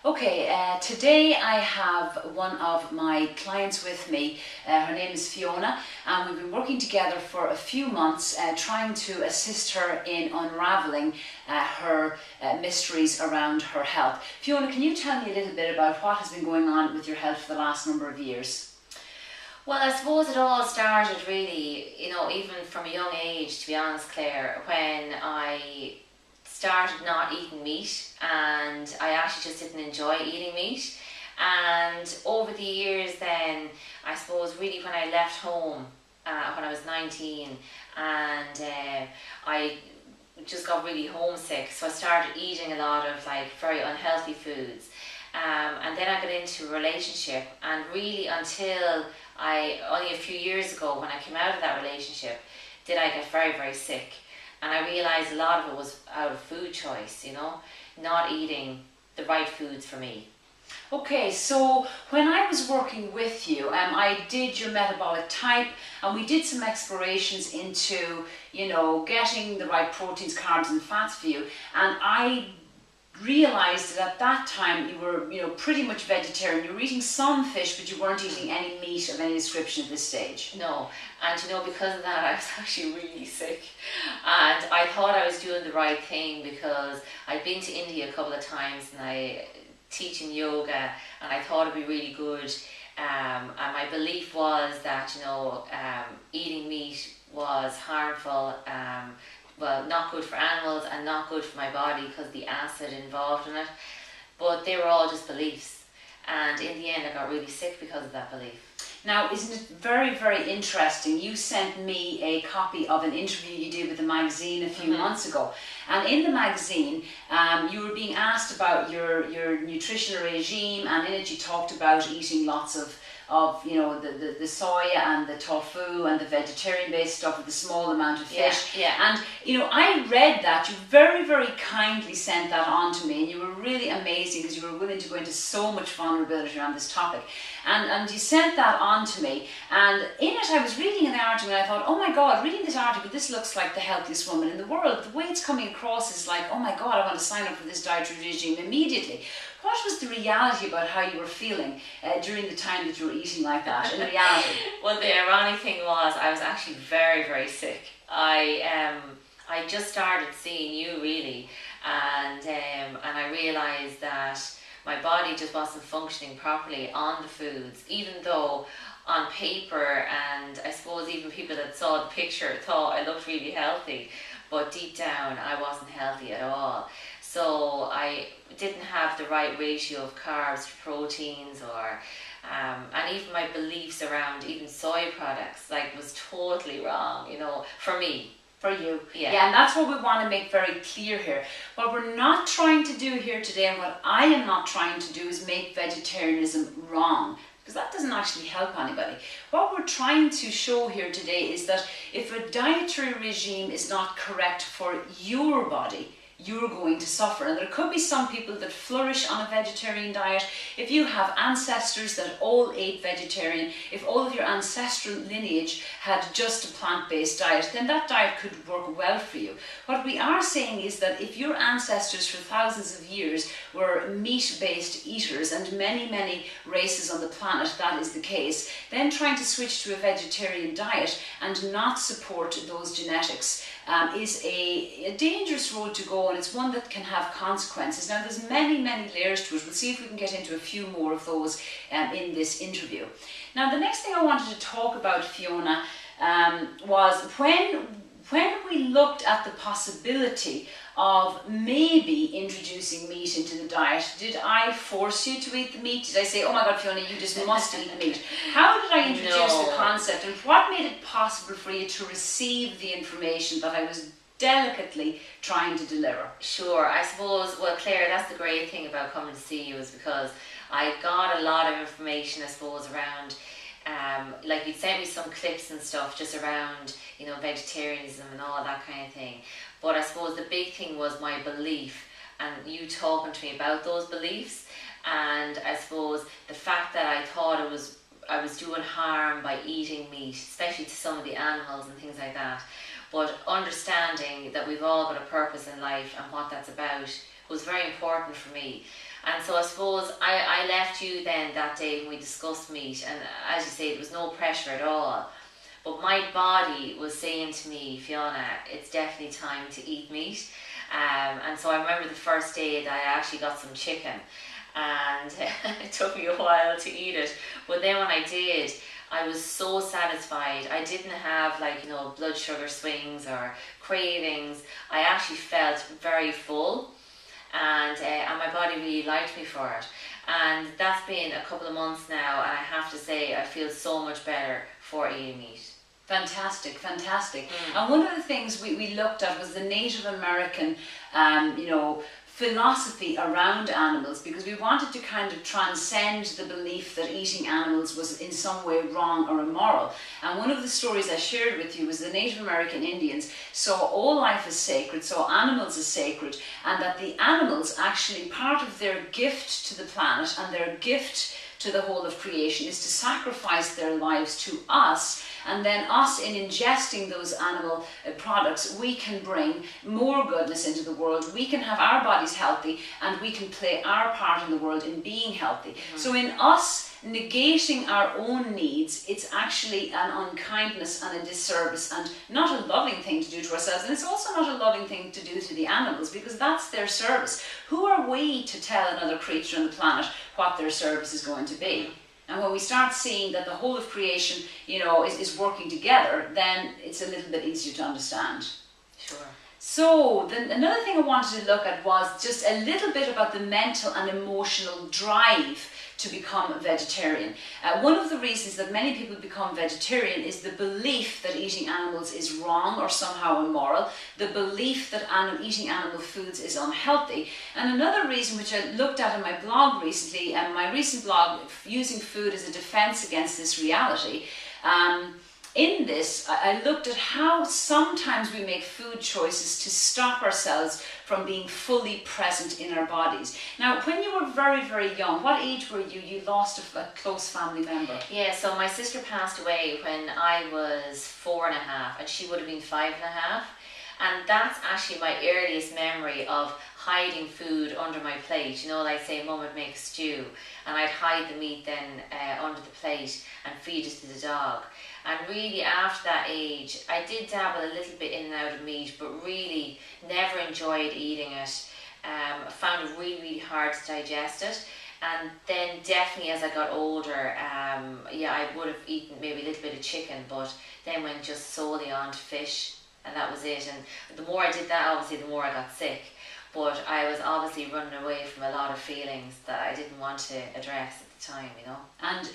Okay, today I have one of my clients with me. Her name is Fiona, and we've been working together for a few months trying to assist her in unraveling her mysteries around her health. Fiona, can you tell me a little bit about what has been going on with your health for the last number of years? Well, I suppose it all started really, even from a young age, to be honest, Claire, when I started not eating meat, and I actually just didn't enjoy eating meat. And over the years then, I suppose really when I left home when I was 19, and I just got really homesick, so I started eating a lot of very unhealthy foods. And then I got into a relationship, and really until only a few years ago when I came out of that relationship, did I get very, very sick. And I realised a lot of it was out of food choice, not eating the right foods for me. Okay, so when I was working with you, I did your metabolic type, and we did some explorations into, getting the right proteins, carbs and fats for you. And I realised that at that time you were, pretty much vegetarian. You were eating some fish, but you weren't eating any meat of any description at this stage. No, and because of that I was actually really sick, and I thought I was doing the right thing because I'd been to India a couple of times and I teaching yoga, and I thought it'd be really good. And my belief was that eating meat was harmful. Well, not good for animals and not good for my body because the acid involved in it. But they were all just beliefs. And in the end, I got really sick because of that belief. Now, isn't it very, very interesting? You sent me a copy of an interview you did with the magazine a few months ago. And in the magazine, you were being asked about your nutritional regime, and in it you talked about eating lots of the soya and the tofu and the vegetarian based stuff with a small amount of fish. Yeah. And I read that. You very, very kindly sent that on to me, and you were really amazing because you were willing to go into so much vulnerability around this topic. And you sent that on to me, and in it I was reading an article and I thought, oh my God, reading this article, this looks like the healthiest woman in the world. The way it's coming across is like, oh my God, I want to sign up for this dietary regime immediately. What was the reality about how you were feeling during the time that you were eating like that, in reality? Well, the ironic thing was I was actually very, very sick. I just started seeing you really, and I realised that my body just wasn't functioning properly on the foods, even though on paper, and I suppose even people that saw the picture thought I looked really healthy, but deep down I wasn't healthy at all. So I didn't have the right ratio of carbs to proteins, or and even my beliefs around even soy products was totally wrong, for me. For you. Yeah, and that's what we want to make very clear here. What we're not trying to do here today, and what I am not trying to do, is make vegetarianism wrong, because that doesn't actually help anybody. What we're trying to show here today is that if a dietary regime is not correct for your body, you're going to suffer. And there could be some people that flourish on a vegetarian diet. If you have ancestors that all ate vegetarian, if all of your ancestral lineage had just a plant-based diet, then that diet could work well for you. What we are saying is that if your ancestors for thousands of years were meat-based eaters, and many, many races on the planet that is the case, then trying to switch to a vegetarian diet and not support those genetics is a dangerous road to go, and it's one that can have consequences. Now, there's many, many layers to it. We'll see if we can get into a few more of those in this interview. Now, the next thing I wanted to talk about, Fiona, was when we looked at the possibility of maybe introducing meat into the diet. Did I force you to eat the meat? Did I say, oh my God, Fiona, you just must eat meat? How did I introduce the concept, and what made it possible for you to receive the information that I was delicately trying to deliver? Sure, I suppose, well, Claire, that's the great thing about coming to see you, is because I got a lot of information, I suppose, around you'd sent me some clips and stuff just around, vegetarianism and all that kind of thing. But I suppose the big thing was my belief, and you talking to me about those beliefs, and I suppose the fact that I thought I was doing harm by eating meat, especially to some of the animals and things like that. But understanding that we've all got a purpose in life and what that's about was very important for me. And so I suppose I left you then that day when we discussed meat, and as you say, there was no pressure at all. But my body was saying to me, Fiona, it's definitely time to eat meat. And so I remember the first day that I actually got some chicken, and it took me a while to eat it. But then when I did, I was so satisfied. I didn't have blood sugar swings or cravings. I actually felt very full, and my body really liked me for it. And that's been a couple of months now, and I have to say I feel so much better for eating meat. Fantastic, fantastic. And one of the things we looked at was the Native American, philosophy around animals, because we wanted to kind of transcend the belief that eating animals was in some way wrong or immoral. And one of the stories I shared with you was the Native American Indians saw all life as sacred, saw animals as sacred, and that the animals actually, part of their gift to the planet and their gift to the whole of creation is to sacrifice their lives to us, and then us, in ingesting those animal products, we can bring more goodness into the world, we can have our bodies healthy, and we can play our part in the world in being healthy. So in us negating our own needs, it's actually an unkindness and a disservice, and not a loving thing to do to ourselves, and it's also not a loving thing to do to the animals, because that's their service. Who are we to tell another creature on the planet what their service is going to be? And when we start seeing that the whole of creation, is working together, then it's a little bit easier to understand. Sure. So another thing I wanted to look at was just a little bit about the mental and emotional drive to become a vegetarian. One of the reasons that many people become vegetarian is the belief that eating animals is wrong or somehow immoral, the belief that eating animal foods is unhealthy. And another reason, which I looked at in my blog recently, and my recent blog, Using Food as a Defense Against This Reality, in this, I looked at how sometimes we make food choices to stop ourselves from being fully present in our bodies. Now, when you were very, very young, what age were you? You lost a close family member. Yeah, so my sister passed away when I was 4.5, and she would have been 5.5. And that's actually my earliest memory of hiding food under my plate. Like say Mum would make a stew, and I'd hide the meat then under the plate and feed it to the dog. And really after that age, I did dabble a little bit in and out of meat, but really never enjoyed eating it. I found it really, really hard to digest it. And then definitely as I got older, I would have eaten maybe a little bit of chicken, but then went just solely on to fish, and that was it. And the more I did that, obviously the more I got sick. But I was obviously running away from a lot of feelings that I didn't want to address at the time, And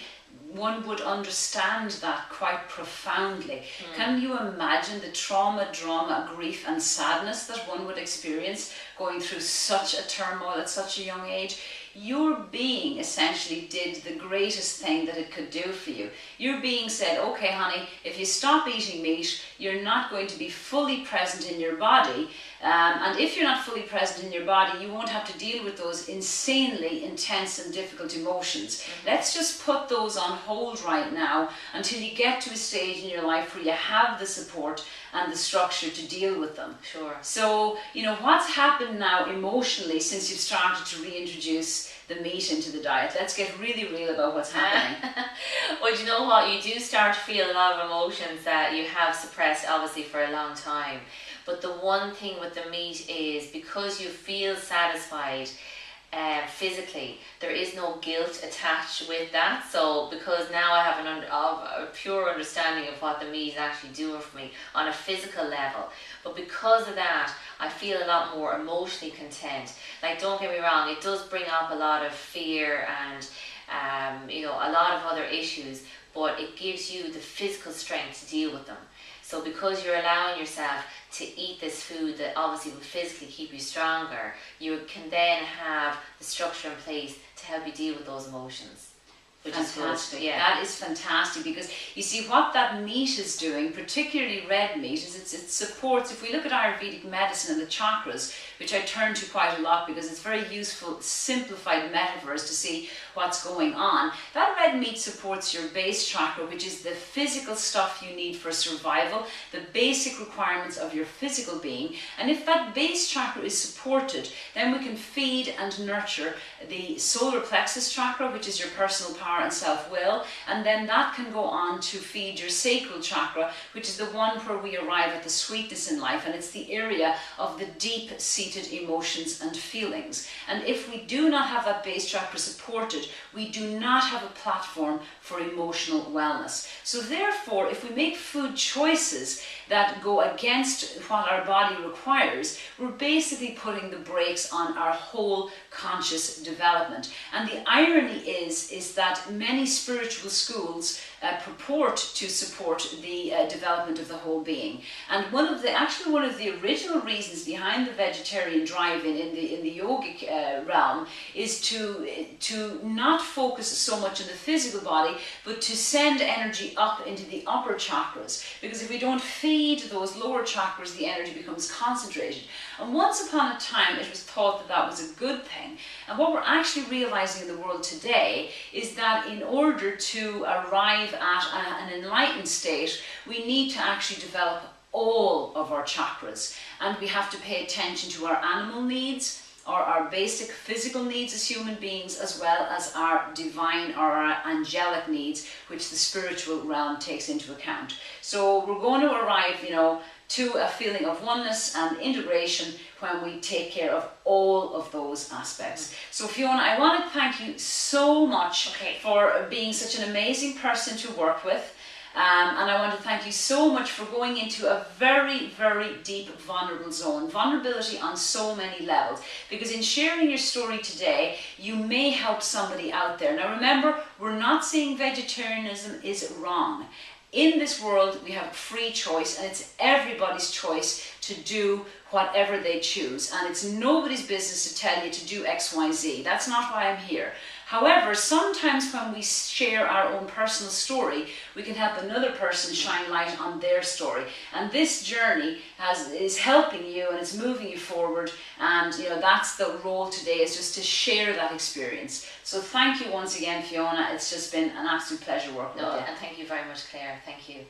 one would understand that quite profoundly. Can you imagine the trauma, drama, grief and sadness that one would experience going through such a turmoil at such a young age? Your being essentially did the greatest thing that it could do for you. Your being said, okay honey, if you stop eating meat, you're not going to be fully present in your body, and if you're not fully present in your body, you won't have to deal with those insanely intense and difficult emotions. Let's just put those on hold right now until you get to a stage in your life where you have the support and the structure to deal with them. Sure. So, what's happened now emotionally since you've started to reintroduce the meat into the diet? Let's get really real about what's happening. Well, you know what? You do start to feel a lot of emotions that you have suppressed, obviously, for a long time. But the one thing with the meat is, because you feel satisfied physically, there is no guilt attached with that. So because now I have a pure understanding of what the meat is actually doing for me on a physical level, but because of that I feel a lot more emotionally content. Like, don't get me wrong, it does bring up a lot of fear and a lot of other issues, but it gives you the physical strength to deal with them. So because you're allowing yourself to eat this food that obviously will physically keep you stronger, you can then have the structure in place to help you deal with those emotions. Which fantastic. Is good. Yeah. That is fantastic, because you see what that meat is doing, particularly red meat, is it supports, if we look at Ayurvedic medicine and the chakras, which I turn to quite a lot because it's very useful, simplified metaphors to see what's going on. That red meat supports your base chakra, which is the physical stuff you need for survival, the basic requirements of your physical being. And if that base chakra is supported, then we can feed and nurture the solar plexus chakra, which is your personal power and self-will, and then that can go on to feed your sacral chakra, which is the one where we arrive at the sweetness in life, and it's the area of the deep-seated emotions and feelings. And if we do not have that base chakra supported, we do not have a platform for emotional wellness. So therefore, if we make food choices that go against what our body requires, we're basically putting the brakes on our whole conscious development. And the irony is that many spiritual schools purport to support the development of the whole being. And one of the original reasons behind the vegetarian drive in the yogic realm is to not focus so much on the physical body, but to send energy up into the upper chakras. Because if we don't feed those lower chakras, the energy becomes concentrated. And once upon a time, it was thought that that was a good thing. And what we're actually realizing in the world today is that in order to arrive at an enlightened state, we need to actually develop all of our chakras. And we have to pay attention to our animal needs, or our basic physical needs as human beings, as well as our divine or our angelic needs, which the spiritual realm takes into account. So we're going to arrive, to a feeling of oneness and integration when we take care of all of those aspects. So Fiona, I want to thank you so much for being such an amazing person to work with. And I want to thank you so much for going into a very, very deep vulnerable zone. Vulnerability on so many levels. Because in sharing your story today, you may help somebody out there. Now remember, we're not saying vegetarianism is wrong. In this world, we have free choice, and it's everybody's choice to do whatever they choose. And it's nobody's business to tell you to do X, Y, Z. That's not why I'm here. However, sometimes when we share our own personal story, we can help another person shine light on their story. And this journey is helping you and it's moving you forward. And that's the role today, is just to share that experience. So thank you once again, Fiona. It's just been an absolute pleasure working with you. And thank you very much, Claire. Thank you.